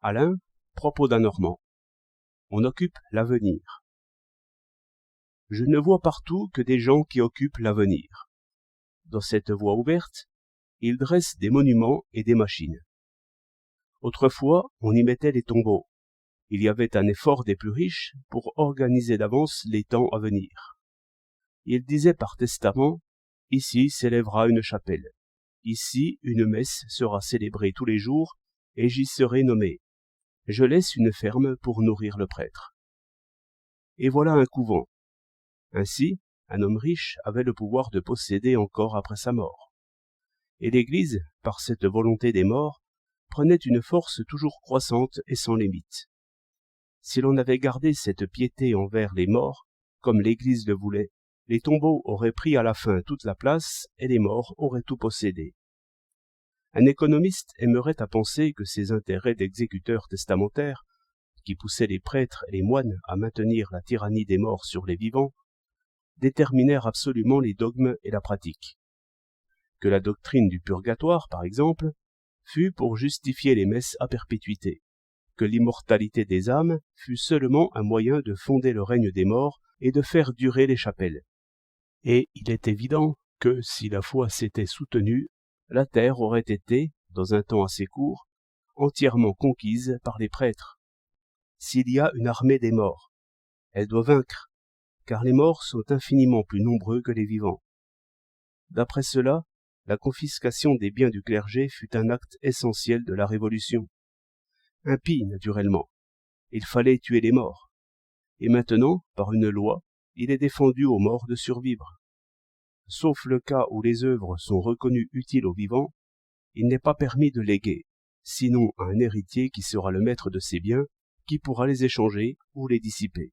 Alain, propos d'un Normand. On occupe l'avenir. Je ne vois partout que des gens qui occupent l'avenir. Dans cette voie ouverte, ils dressent des monuments et des machines. Autrefois, on y mettait les tombeaux. Il y avait un effort des plus riches pour organiser d'avance les temps à venir. Ils disaient par testament, « Ici s'élèvera une chapelle. Ici une messe sera célébrée tous les jours et j'y serai nommé. Je laisse une ferme pour nourrir le prêtre. » Et voilà un couvent. Ainsi, un homme riche avait le pouvoir de posséder encore après sa mort. Et l'Église, par cette volonté des morts, prenait une force toujours croissante et sans limite. Si l'on avait gardé cette piété envers les morts, comme l'Église le voulait, les tombeaux auraient pris à la fin toute la place et les morts auraient tout possédé. Un économiste aimerait à penser que ces intérêts d'exécuteurs testamentaires, qui poussaient les prêtres et les moines à maintenir la tyrannie des morts sur les vivants, déterminèrent absolument les dogmes et la pratique. Que la doctrine du purgatoire, par exemple, fut pour justifier les messes à perpétuité, que l'immortalité des âmes fut seulement un moyen de fonder le règne des morts et de faire durer les chapelles. Et il est évident que, si la foi s'était soutenue, la terre aurait été, dans un temps assez court, entièrement conquise par les prêtres. S'il y a une armée des morts, elle doit vaincre, car les morts sont infiniment plus nombreux que les vivants. D'après cela, la confiscation des biens du clergé fut un acte essentiel de la Révolution. Impie, naturellement. Il fallait tuer les morts. Et maintenant, par une loi, il est défendu aux morts de survivre. Sauf le cas où les œuvres sont reconnues utiles aux vivants, il n'est pas permis de léguer, sinon à un héritier qui sera le maître de ces biens, qui pourra les échanger ou les dissiper.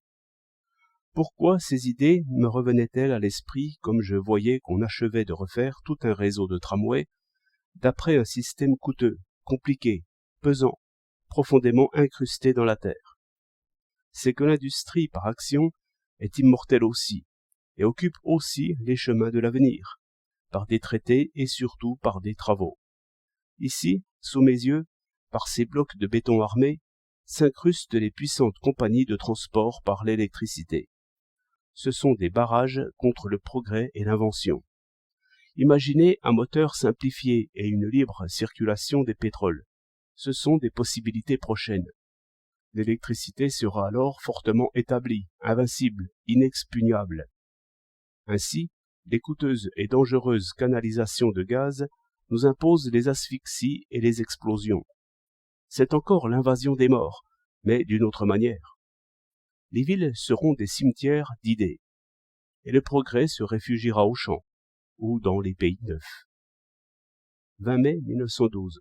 Pourquoi ces idées me revenaient-elles à l'esprit comme je voyais qu'on achevait de refaire tout un réseau de tramways d'après un système coûteux, compliqué, pesant, profondément incrusté dans la terre? C'est que l'industrie par action est immortelle aussi, et occupe aussi les chemins de l'avenir, par des traités et surtout par des travaux. Ici, sous mes yeux, par ces blocs de béton armés, s'incrustent les puissantes compagnies de transport par l'électricité. Ce sont des barrages contre le progrès et l'invention. Imaginez un moteur simplifié et une libre circulation des pétroles. Ce sont des possibilités prochaines. L'électricité sera alors fortement établie, invincible, inexpugnable. Ainsi, les coûteuses et dangereuses canalisations de gaz nous imposent les asphyxies et les explosions. C'est encore l'invasion des morts, mais d'une autre manière. Les villes seront des cimetières d'idées, et le progrès se réfugiera aux champs ou dans les pays neufs. 20 mai 1912.